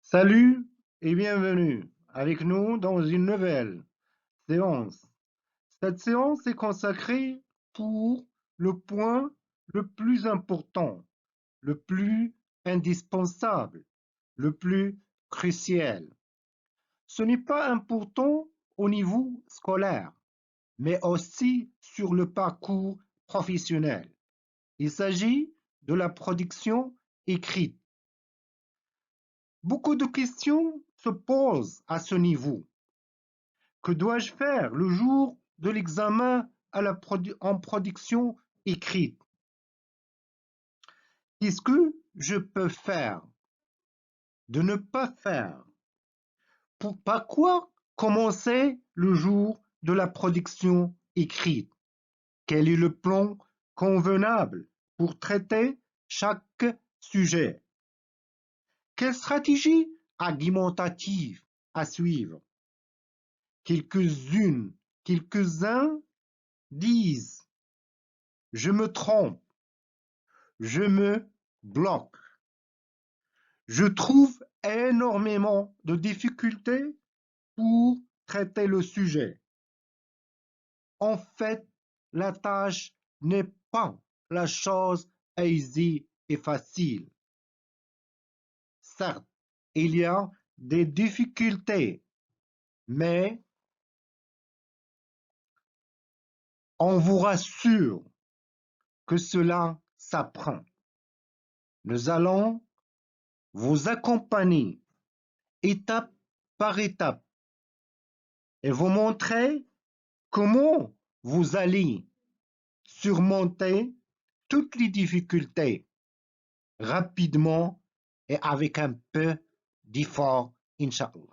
Salut et bienvenue avec nous dans une nouvelle séance. Cette séance est consacrée pour le point le plus important, le plus indispensable, le plus crucial. Ce n'est pas important au niveau scolaire, mais aussi sur le parcours professionnel. Il s'agit de la production écrite. Beaucoup de questions se posent à ce niveau. Que dois-je faire le jour de l'examen en production écrite? Qu'est-ce que je peux faire? De ne pas faire? Par quoi commencer le jour de la production écrite? Quel est le plan convenable pour traiter chaque sujet? Quelle stratégie argumentative à suivre? Quelques-unes, quelques-uns disent: je me trompe, je me bloque. Je trouve énormément de difficultés pour traiter le sujet. En fait, la tâche n'est pas la chose aisée et facile. Certes, il y a des difficultés, mais on vous rassure que cela s'apprend. Nous allons vous accompagner étape par étape et vous montrer comment vous allez surmonter toutes les difficultés rapidement et avec un peu d'effort, Inch'Allah.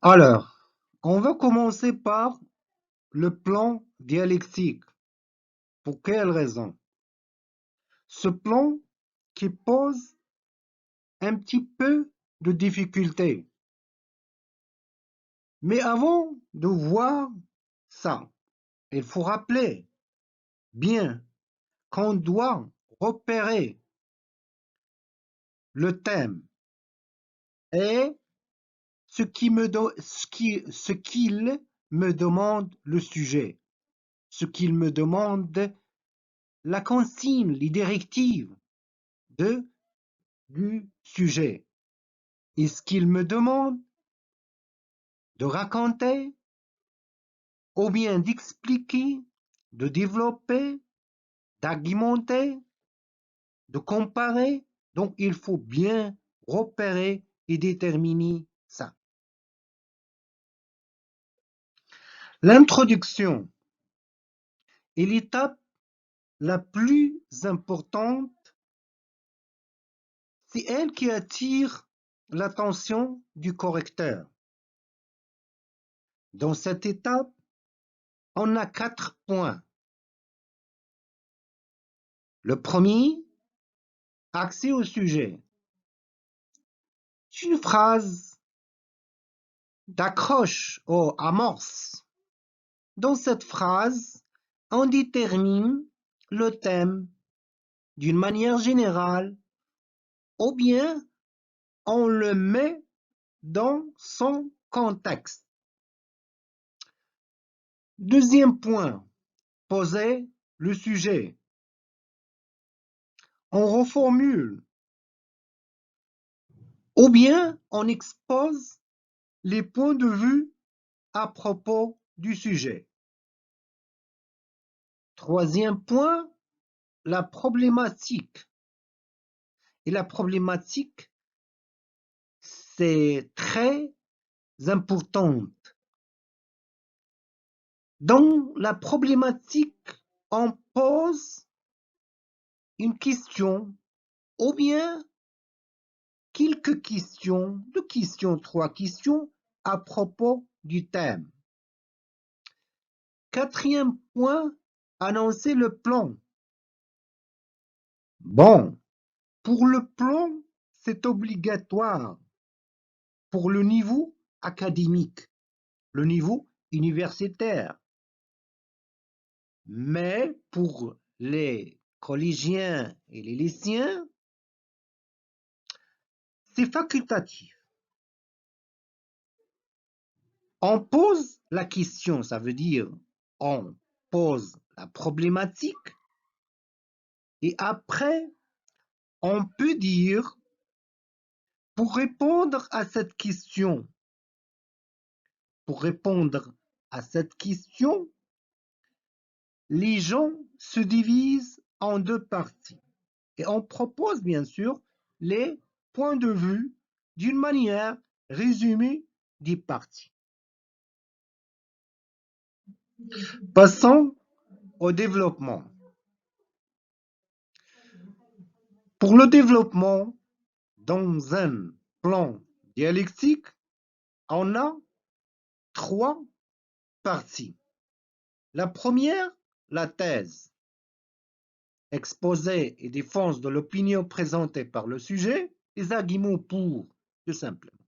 Alors, on va commencer par le plan dialectique. Pour quelle raison? Ce plan qui pose un petit peu de difficulté. Mais avant de voir ça, il faut rappeler bien qu'on doit repérer le thème et ce qu'il me demande le sujet, ce qu'il me demande la consigne, les directives de, du sujet. Et ce qu'il me demande de raconter ou bien d'expliquer, de développer, d'argumenter, de comparer. Donc, il faut bien repérer et déterminer ça. L'introduction est l'étape la plus importante. C'est elle qui attire l'attention du correcteur. Dans cette étape, on a 4 points. Le premier, accès au sujet. C'est une phrase d'accroche ou amorce. Dans cette phrase, on détermine le thème d'une manière générale ou bien on le met dans son contexte. Deuxième point, poser le sujet. On reformule ou bien on expose les points de vue à propos du sujet. Troisième point, la problématique. Et la problématique, c'est très important. Dans la problématique, on pose une question ou bien quelques questions, 3 questions à propos du thème. Quatrième point, annoncer le plan. Bon, pour le plan, c'est obligatoire pour le niveau académique, le niveau universitaire. Mais pour les collégiens et les lycéens, c'est facultatif. On pose la question, ça veut dire on pose la problématique et après, on peut dire pour répondre à cette question, les gens se divisent en 2 parties et on propose bien sûr les points de vue d'une manière résumée des parties. Passons au développement. Pour le développement, dans un plan dialectique, on a 3 parties. La première, la thèse, exposé et défense de l'opinion présentée par le sujet, les arguments pour, tout simplement.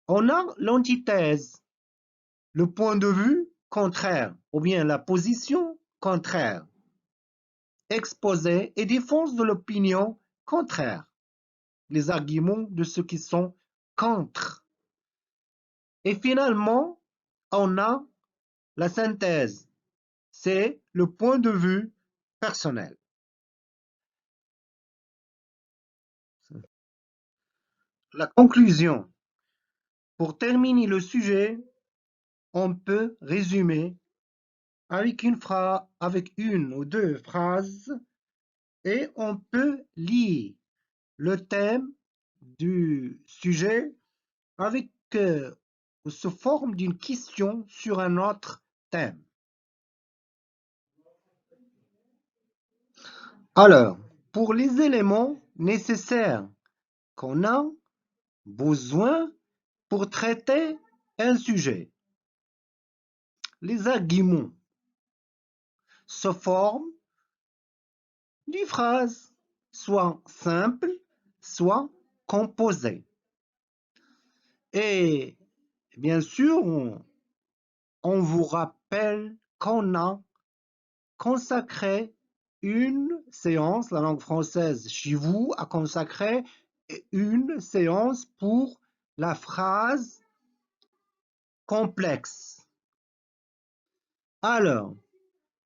On a l'antithèse, le point de vue contraire, ou bien la position contraire, exposé et défense de l'opinion contraire, les arguments de ceux qui sont contre. Et finalement, on a la synthèse, c'est le point de vue personnel. La conclusion. Pour terminer le sujet, on peut résumer avec une ou 2 phrases et on peut lier le thème du sujet avec sous forme d'une question sur un autre thème. Alors, pour les éléments nécessaires qu'on a besoin pour traiter un sujet, les arguments se forment d'une phrase, soit simple, soit composée. Et bien sûr, on vous rappelle qu'on a consacré une séance, la langue française chez vous a consacré une séance pour la phrase complexe. Alors,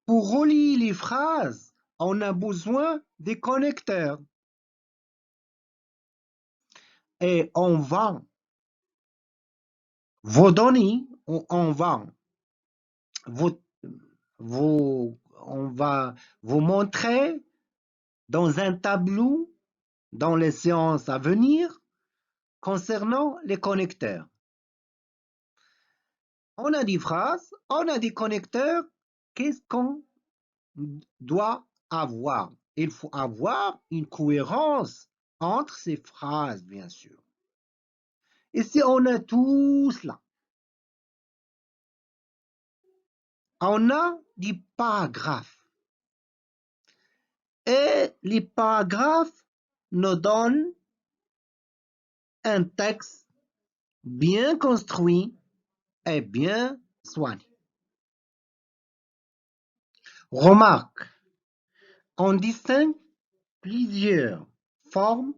pour relier les phrases, on a besoin des connecteurs. Et on va vous donner, on va vous montrer dans un tableau dans les séances à venir concernant les connecteurs. On a des phrases, on a des connecteurs. Qu'est-ce qu'on doit avoir? Il faut avoir une cohérence entre ces phrases, bien sûr. Et si on a tout cela, on a des paragraphes. Et les paragraphes nous donnent un texte bien construit et bien soigné. Remarque, on distingue plusieurs formes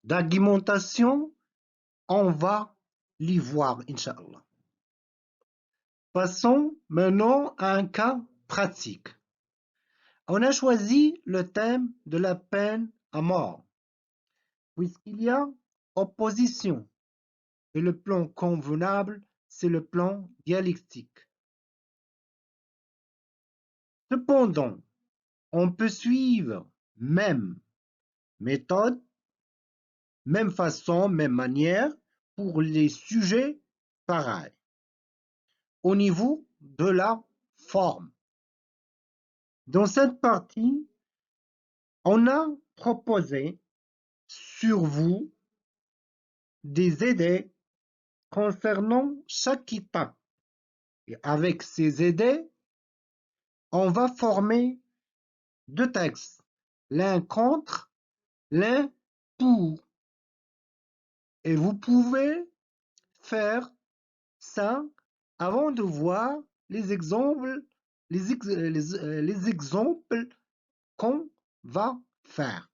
d'argumentation. On va les voir, Inch'Allah. Passons maintenant à un cas pratique. On a choisi le thème de la peine à mort, puisqu'il y a opposition. Et le plan convenable, c'est le plan dialectique. Cependant, on peut suivre même méthode, même façon, même manière pour les sujets pareils. Au niveau de la forme. Dans cette partie, on a proposé sur vous des idées concernant chaque étape. Et avec ces idées, on va former deux textes, l'un contre, l'un pour. Et vous pouvez faire ça avant de voir les exemples, les exemples qu'on va faire.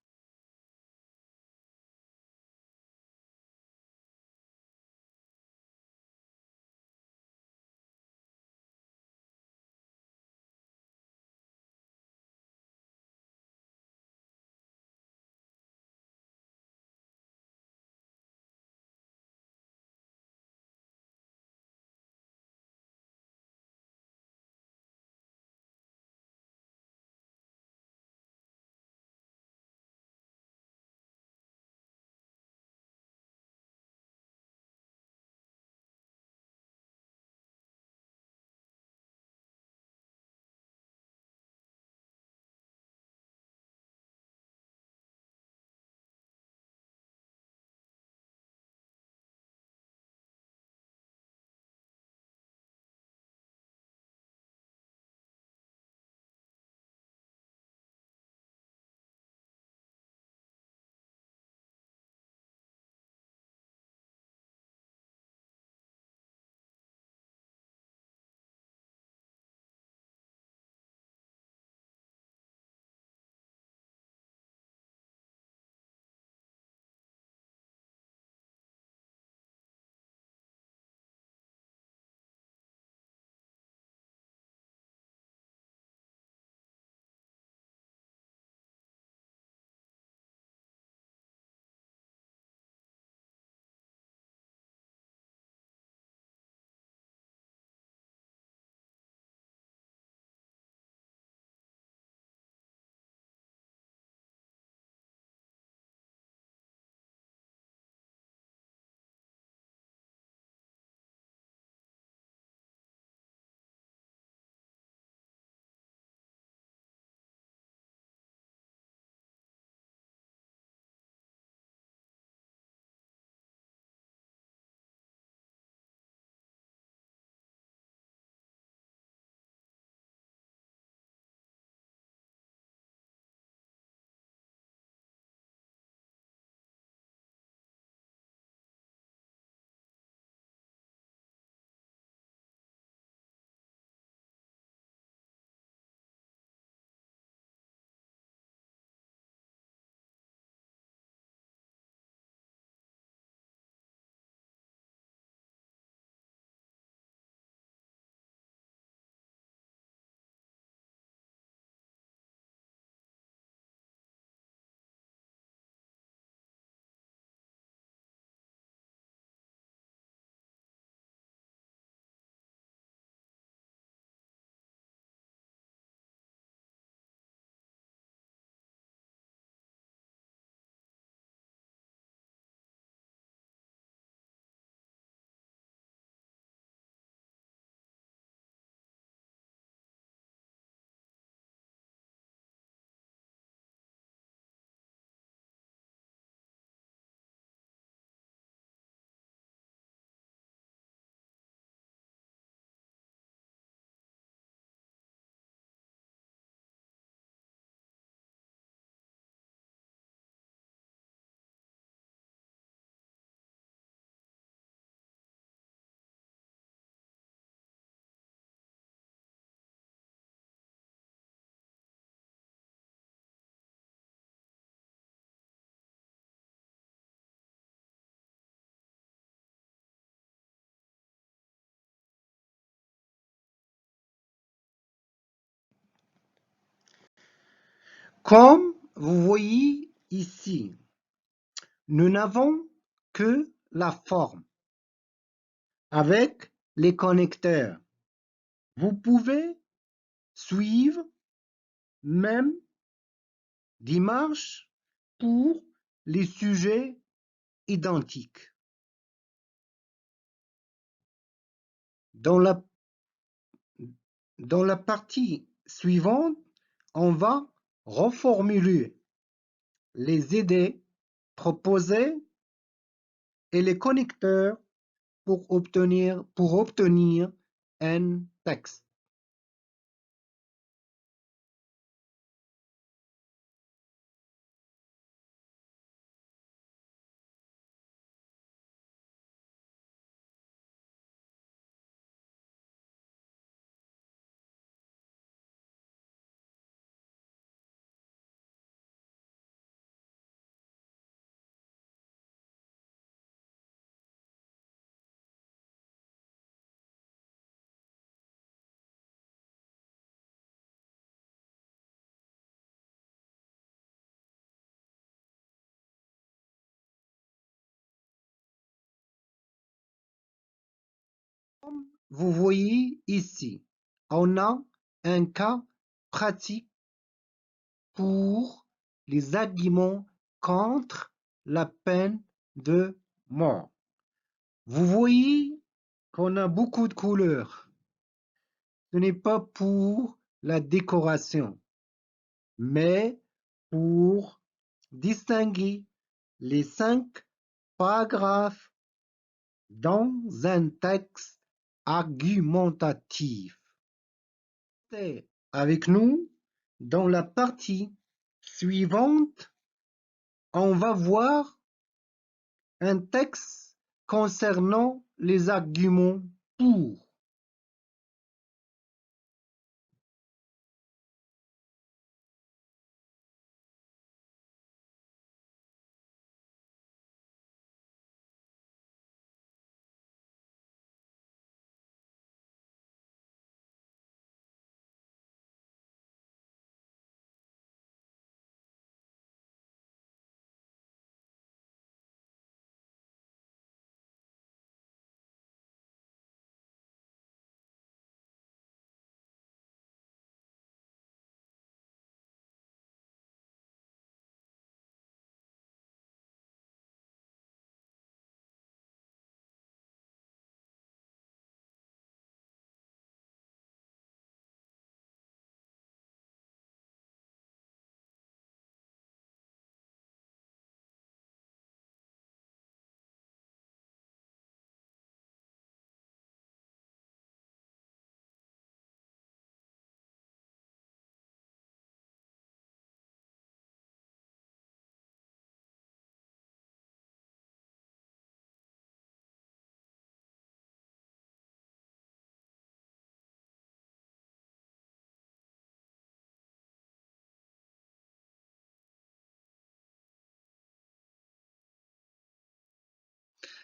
Comme vous voyez ici, nous n'avons que la forme avec les connecteurs. Vous pouvez suivre même démarche pour les sujets identiques. Dans la partie suivante, on va reformuler les idées proposées et les connecteurs pour obtenir un texte. Comme vous voyez ici, on a un cas pratique pour les arguments contre la peine de mort. Vous voyez qu'on a beaucoup de couleurs. Ce n'est pas pour la décoration, mais pour distinguer les 5 paragraphes dans un texte argumentatif. Restez avec nous. Dans la partie suivante, on va voir un texte concernant les arguments pour.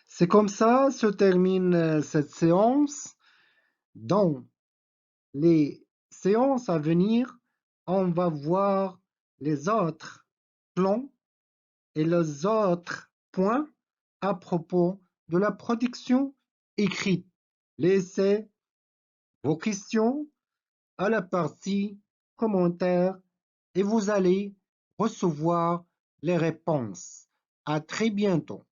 C'est comme ça se termine cette séance. Dans les séances à venir, on va voir les autres plans et les autres points à propos de la production écrite. Laissez vos questions à la partie commentaires et vous allez recevoir les réponses. À très bientôt.